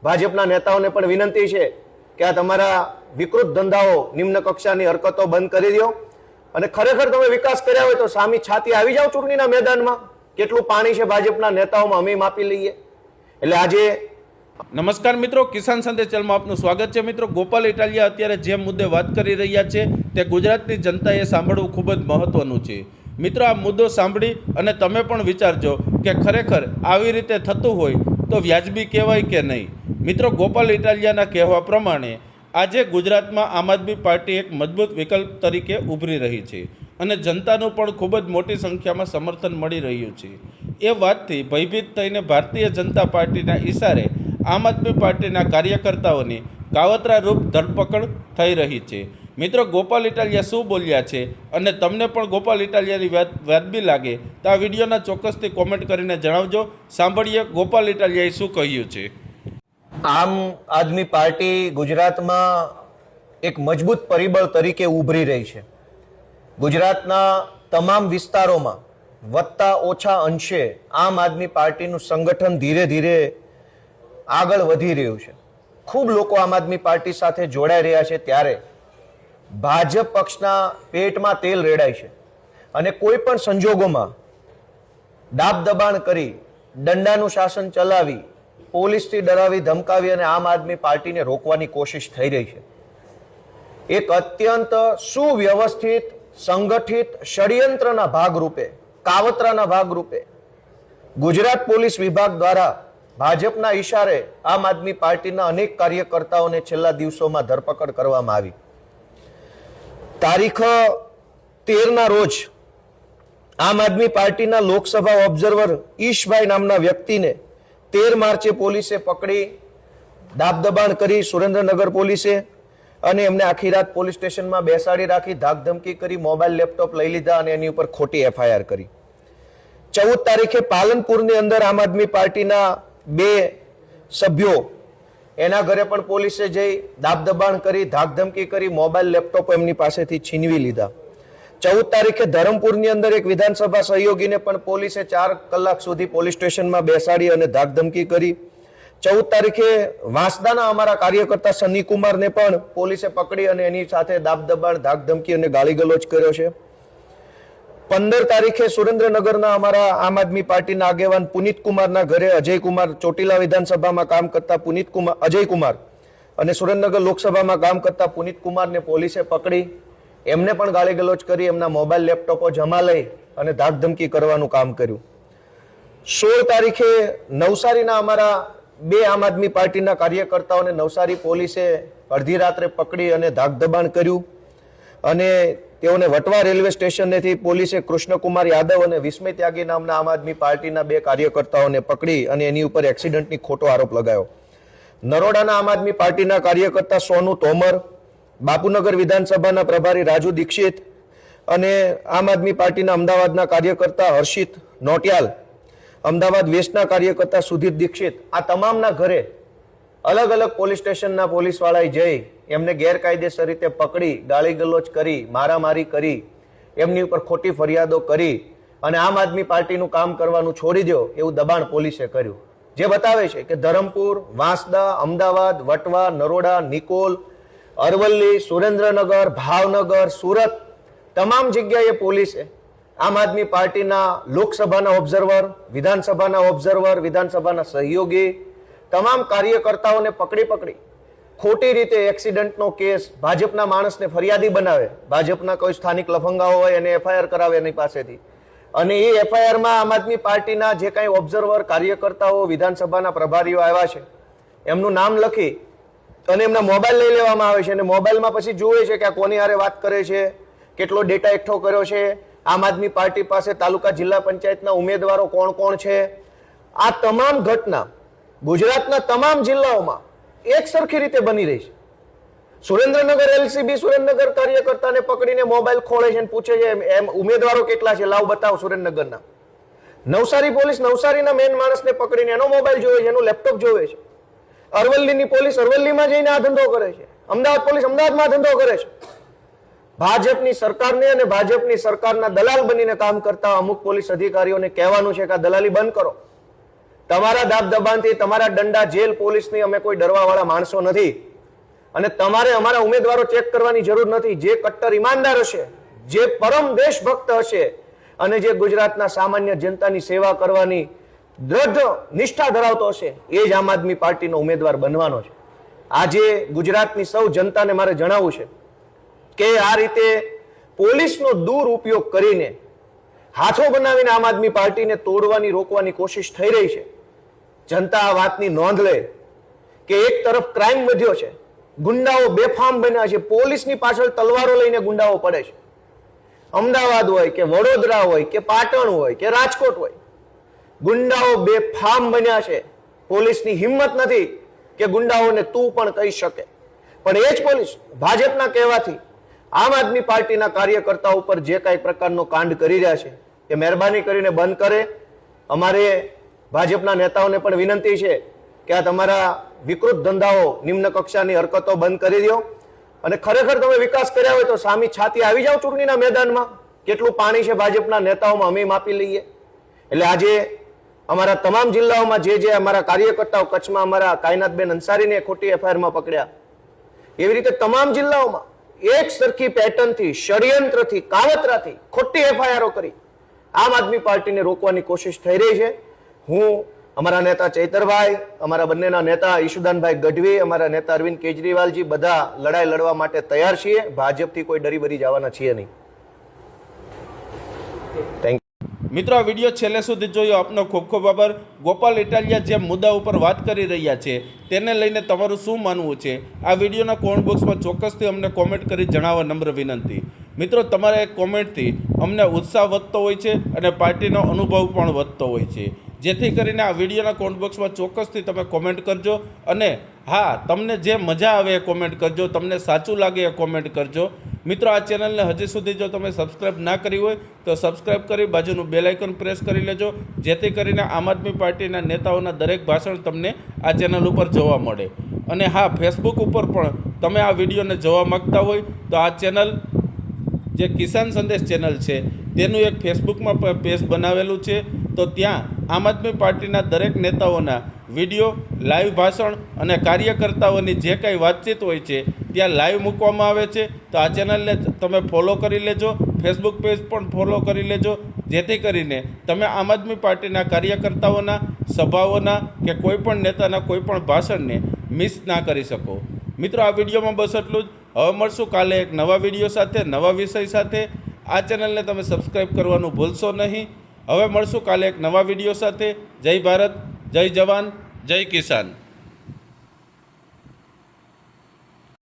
ભાજપના નેતાઓને પણ વિનંતી છે કે આ તમારા વિકૃત ધંધાઓ, નિમ્ન કક્ષાની હરકતો બંધ કરી દો અને ખરેખર તમે વિકાસ કર્યા હોય તો સામી છાતી આવી જાઓ ચૂંટણીના મેદાનમાં. કેટલું પાણી છે ભાજપના નેતાઓમાં, અમે માપી લઈએ. એટલે આજે નમસ્કાર મિત્રો, કિસાન સંદેશ ચેનલમાં આપનું સ્વાગત છે. મિત્રો, ગોપાલ ઇટાલિયા અત્યારે જે મુદ્દે વાત કરી રહ્યા છે તે ગુજરાતની જનતાએ સાંભળવું ખૂબ જ મહત્વનું છે. મિત્રો, આ મુદ્દો સાંભળી અને તમે પણ વિચારજો કે ખરેખર આવી રીતે થતું હોય તો વ્યાજબી કહેવાય કે નહીં. મિત્રો, ગોપાલ ઇટાલિયાના કહેવા પ્રમાણે આજે ગુજરાતમાં આમ આદમી પાર્ટી એક મજબૂત વિકલ્પ તરીકે ઉભરી રહી છે અને જનતાનું પણ ખૂબ જ મોટી સંખ્યામાં સમર્થન મળી રહ્યું છે. એ વાતથી ભયભીત થઈને ભારતીય જનતા પાર્ટીના ઈશારે આમ આદમી પાર્ટીના કાર્યકર્તાઓની કાવતરા રૂપ ધરપકડ થઈ રહી છે. મિત્રો, ગોપાલ ઇટાલિયા શું બોલ્યા છે અને તમને પણ ગોપાલ ઇટાલિયાની વ્યાજબી લાગે તો આ વિડીયોના ચોક્કસથી કોમેન્ટ કરીને જણાવજો. સાંભળીએ ગોપાલ ઇટાલિયાએ શું કહ્યું છે. આમ આદમી પાર્ટી ગુજરાતમાં એક મજબૂત પરિબળ તરીકે ઉભરી રહી છે. ગુજરાતના તમામ વિસ્તારોમાં વધતા ઓછા અંશે આમ આદમી પાર્ટીનું સંગઠન ધીરે ધીરે આગળ વધી રહ્યું છે. ખૂબ લોકો આમ આદમી પાર્ટી સાથે જોડાઈ રહ્યા છે. ત્યારે ભાજપ પક્ષના પેટમાં તેલ રેડાય છે અને કોઈ પણ સંજોગોમાં દાબ દબાણ કરી, દંડાનું શાસન ચલાવી, પોલીસથી ડરાવી ધમકાવી અને આમ આદમી પાર્ટીને રોકવાની કોશિશ થઈ રહી છે. એક અત્યંત સુવ્યવસ્થિત, સંગઠિત ષડયંત્રના ભાગરૂપે, કાવતરાના ભાગરૂપે ગુજરાત પોલીસ વિભાગ દ્વારા ભાજપના ઈશારે આમ આદમી પાર્ટીના અનેક કાર્યકર્તાઓને છેલ્લા દિવસોમાં ધરપકડ કરવામાં આવી. તારીખ 13ના રોજ આમ આદમી પાર્ટીના લોકસભા ઓબ્ઝર્વર ઈશભાઈ નામના વ્યક્તિને 13 માર્ચે પોલીસે પકડી દાબદબાણ કરી, સુરેન્દ્રનગર પોલીસે, અને એમને આખી રાત પોલીસ સ્ટેશનમાં બેસાડી રાખી, ધાકધમકી કરી, મોબાઈલ લેપટોપ લઈ લીધા અને એની ઉપર ખોટી FIR કરી. 14 તારીખે પાલનપુરની અંદર આમ આદમી પાર્ટીના 2 સભ્યો, એના ઘરે પણ પોલીસે જઈ દાબદબાણ કરી, ધાકધમકી કરી, મોબાઈલ લેપટોપ એમની પાસેથી છીનવી લીધા. 14 તારીખે ધરમપુરની અંદર એક વિધાનસભા સહયોગીને પણ પોલીસે 4 કલાક સુધી પોલીસ સ્ટેશનમાં બેસાડી અને ધાકધમકી કરી. 14 તારીખે વાંસદાના અમારા કાર્યકર્તા સની કુમારને પણ પોલીસે પકડી અને એની સાથે દાબદબાણ, ધાકધમકી અને ગાળીગલોચ કર્યો છે. 15 તારીખે સુરેન્દ્રનગરના અમારા આમ આદમી પાર્ટીના આગેવાન પુનિત કુમારના ઘરે અજય કુમાર, ચોટીલા વિધાનસભામાં કામ કરતા અજય કુમાર અને સુરેન્દ્રનગર લોકસભામાં કામ કરતા પુનિત કુમારને પોલીસે પકડી, એમને પણ ગાળીગલોચ કરી, એમના મોબાઈલ લેપટોપો જમા લઈ અને ધાકધમકી કરવાનું કામ કર્યું. 16 તારીખે નવસારીના અમારા 2 આમ આદમી પાર્ટીના કાર્યકર્તાઓને નવસારી પોલીસે અડધી રાત્રે પકડી અને ધાકધબાણ કર્યું અને તેઓને વટવા રેલવે સ્ટેશનેથી પોલીસે કૃષ્ણકુમાર યાદવ અને વિસ્મય ત્યાગી નામના આમ આદમી પાર્ટીના 2 કાર્યકર્તાઓને પકડી અને એની ઉપર એક્સિડન્ટની ખોટો આરોપ લગાવ્યો. નરોડાના આમ આદમી પાર્ટીના કાર્યકર્તા સોનુ તોમર, બાપુનગર વિધાનસભાના પ્રભારી રાજુ દીક્ષિત અને આમ આદમી પાર્ટીના અમદાવાદના કાર્યકર્તા હર્ષિત નોટિયાલ, અમદાવાદ વેસ્ટના કાર્યકર્તા સુધીર દીક્ષિત, આ તમામના ઘરે અલગ અલગ પોલીસ સ્ટેશનના પોલીસવાળાએ જઈ એમને ગેરકાયદેસર રીતે પકડી, ગાળીગલોચ કરી, મારામારી કરી, એમની ઉપર ખોટી ફરિયાદો કરી અને આમ આદમી પાર્ટીનું કામ કરવાનું છોડી દો એવું દબાણ પોલીસે કર્યું. જે બતાવે છે કે ધરમપુર, વાંસદા, અમદાવાદ, વટવા, નરોડા, નિકોલ, અરવલ્લી, સુરેન્દ્રનગર, ભાવનગર, સુરત, તમામ જગ્યાએ પોલીસે આમ આદમી પાર્ટીના લોકસભાના ઓબ્ઝર્વર, વિધાનસભાના ઓબ્ઝર્વર, વિધાનસભાના સહયોગી, તમામ કાર્યકર્તાઓને પકડી ખોટી રીતે એક્સિડન્ટનો કેસ, ભાજપના માણસને ફરિયાદી બનાવે, ભાજપના કોઈ સ્થાનિક લફંગાઓ હોય એને FIR કરાવે એની પાસેથી, અને એ FIRમાં આમ આદમી પાર્ટીના જે કાંઈ ઓબ્ઝર્વર, કાર્યકર્તાઓ, વિધાનસભાના પ્રભારીઓ આવ્યા છે એમનું નામ લખી અને એમના મોબાઈલ લઈ લેવામાં આવે છે અને મોબાઈલમાં પછી જુએ છે કે આ કોની હારે વાત કરે છે, કેટલો ડેટા એકઠો કર્યો છે, આમ આદમી પાર્ટી પાસે તાલુકા જિલ્લા પંચાયતના ઉમેદવારો કોણ કોણ છે. આ તમામ ઘટના ગુજરાતના તમામ જિલ્લાઓમાં એક સરખી રીતે બની રહી છે. સુરેન્દ્રનગર LCB સુરેન્દ્રનગર કાર્યકર્તાને પકડીને મોબાઈલ ખોળે છે અને પૂછે છે એમ ઉમેદવારો કેટલા છે, લાવ બતાવો સુરેન્દ્રનગરના. નવસારી પોલીસ નવસારીના મેન માણસને પકડીને એનો મોબાઈલ જોવે છે, એનું લેપટોપ જોવે છે. અરવલ્લીની પોલીસ અરવલ્લીમાં જઈને આ ધંધો કરે છે. અમદાવાદ પોલીસ અમદાવાદમાં ધંધો કરે છે. ભાજપની સરકારને અને ભાજપની સરકારના દલાલ બનીને કામ કરતા અમુક પોલીસ અધિકારીઓને કહેવાનું છે કે આ દલાલી બંધ કરો. તમારા દાબદબાણથી, તમારા દંડા, જેલ, પોલીસની અમે કોઈ ડરવાવાળા માણસો નથી. અને તમારે અમારા ઉમેદવારો ચેક કરવાની જરૂર નથી. જે કટ્ટર ઈમાનદાર હશે, જે પરમ દેશભક્ત હશે અને જે ગુજરાતના સામાન્ય જનતાની સેવા કરવાની દ્રઢ નિષ્ઠા ધરાવતો હશે, એ જ આમ આદમી પાર્ટીનો ઉમેદવાર બનવાનો છે. આજે ગુજરાતની સૌ જનતાને મારે જણાવવું છે કે આ રીતે પોલીસનો દુરુપયોગ કરીને, હાથો બનાવીને આમ આદમી પાર્ટીને તોડવાની, રોકવાની કોશિશ થઈ રહી છે. જનતા આ વાતની નોંધ લે કે એક તરફ ક્રાઇમ વધ્યો છે, ગુંડાઓ બેફામ બન્યા છે, પોલીસની પાછળ તલવારો લઈને ગુંડાઓ પડે છે. અમદાવાદ હોય કે વડોદરા હોય કે પાટણ હોય કે રાજકોટ હોય, ગુંડાઓ બેફામ બન્યા છે. પોલીસની હિંમત નથી કે ગુંડાઓને તું પણ કહી શકે. પણ એ જ પોલીસ ભાજપના કહેવાથી આમ આદમી પાર્ટીના કાર્યકર્તાઓ ઉપર જે કાંઈ પ્રકારનો કાંડ કરી રહ્યા છે એ મહેરબાની કરીને બંધ કરે. અમારે ભાજપના નેતાઓને પણ વિનંતી છે કે આ તમારા વિકૃત ધંધાઓ, નિમ્ન કક્ષાની હરકતો બંધ કરી દો અને ખરેખર તમે વિકાસ કર્યા હોય તો સામી છાતી આવી જાઓ ચૂંટણીના મેદાનમાં. કેટલું પાણી છે ભાજપના નેતાઓમાં, અમે માપી લઈએ. એટલે આજે અમારા તમામ જિલ્લાઓમાં જે અમારા કાર્યકર્તાઓ, કચ્છમાં અમારા કાયનાતબેન અંસારીને ખોટી એફઆઈઆરમાં પકડ્યા, એવી રીતે તમામ જિલ્લાઓમાં એક સરખી પેટર્નથી, ષડયંત્રથી, કાવતરાથી ખોટી એફઆઈઆરો કરી આમ આદમી પાર્ટીને રોકવાની કોશિશ થઈ રહી છે. હું અમારા નેતા ચૈતરભાઈ, અમારા બંનેના નેતા ઈશુદાનભાઈ ગઢવી, અમારા નેતા અરવિંદ કેજરીવાલજી બધા લડાઈ લડવા માટે તૈયાર છીએ. ભાજપથી કોઈ ડરી બરી જવાના છીએ નહીં. Thank you. મિત્રો, આ વિડીયો છેલ્લે સુધી જોયો આપનો ખૂબ ખૂબ આભાર. ગોપાલ ઇટાલિયા જે મુદ્દા ઉપર વાત કરી રહ્યા છે તેને લઈને તમારું શું માનવું છે, આ વિડીયોના કોમેન્ટ બોક્સમાં ચોક્કસથી અમને કોમેન્ટ કરી જણાવવા નમ્ર વિનંતી. મિત્રો, તમારા એક કોમેન્ટથી અમને ઉત્સાહ વધતો હોય છે અને પાર્ટીનો અનુભવ પણ વધતો હોય છે. જેથી કરીને આ વિડીયોના કોમેન્ટ બોક્સમાં ચોક્કસથી તમે કોમેન્ટ કરજો. અને હા, તમને જે મજા આવે એ કોમેન્ટ કરજો, તમને સાચું લાગે એ કોમેન્ટ કરજો. મિત્રો, આ ચેનલને હજી સુધી જો તમે સબસ્ક્રાઈબ ના કરી હોય તો સબસ્ક્રાઈબ કરી બાજુનું બેલ આઇકન પ્રેસ કરી લેજો, જેથી કરીને આમ આદમી પાર્ટીના નેતાઓના દરેક ભાષણ તમને આ ચેનલ ઉપર જોવા મળે. અને હા, ફેસબુક ઉપર પણ તમે આ વિડીયોને જોવા માગતા હોય તો આ ચેનલ જે કિસાન સંદેશ ચેનલ છે તેનું એક ફેસબુકમાં પેજ બનાવેલું છે. તો ત્યાં આમ આદમી પાર્ટીના દરેક નેતાઓના વિડીયો, લાઈવ ભાષણ અને કાર્યકર્તાઓની જે કાંઈ વાતચીત હોય છે ત્યાં લાઈવ મૂકવામાં આવે છે. તો આ ચેનલને તમે ફોલો કરી લેજો, ફેસબુક પેજ પણ ફોલો કરી લેજો, જેથી કરીને તમે આમ આદમી પાર્ટીના કાર્યકર્તાઓના, સભાઓના કે કોઈ પણ નેતાના કોઈ પણ ભાષણને મિસ ના કરી શકો. મિત્રો, આ વિડીયોમાં બસ એટલું જ. હવે મળશું કાલે એક નવા વિડીયો સાથે, નવા વિષય સાથે. આ ચેનલને તમે સબસ્ક્રાઈબ કરવાનું ભૂલશો નહીં. હવે મળશું કાલે એક નવા વિડીયો સાથે. જય ભારત, જય જવાન, જય કિસાન.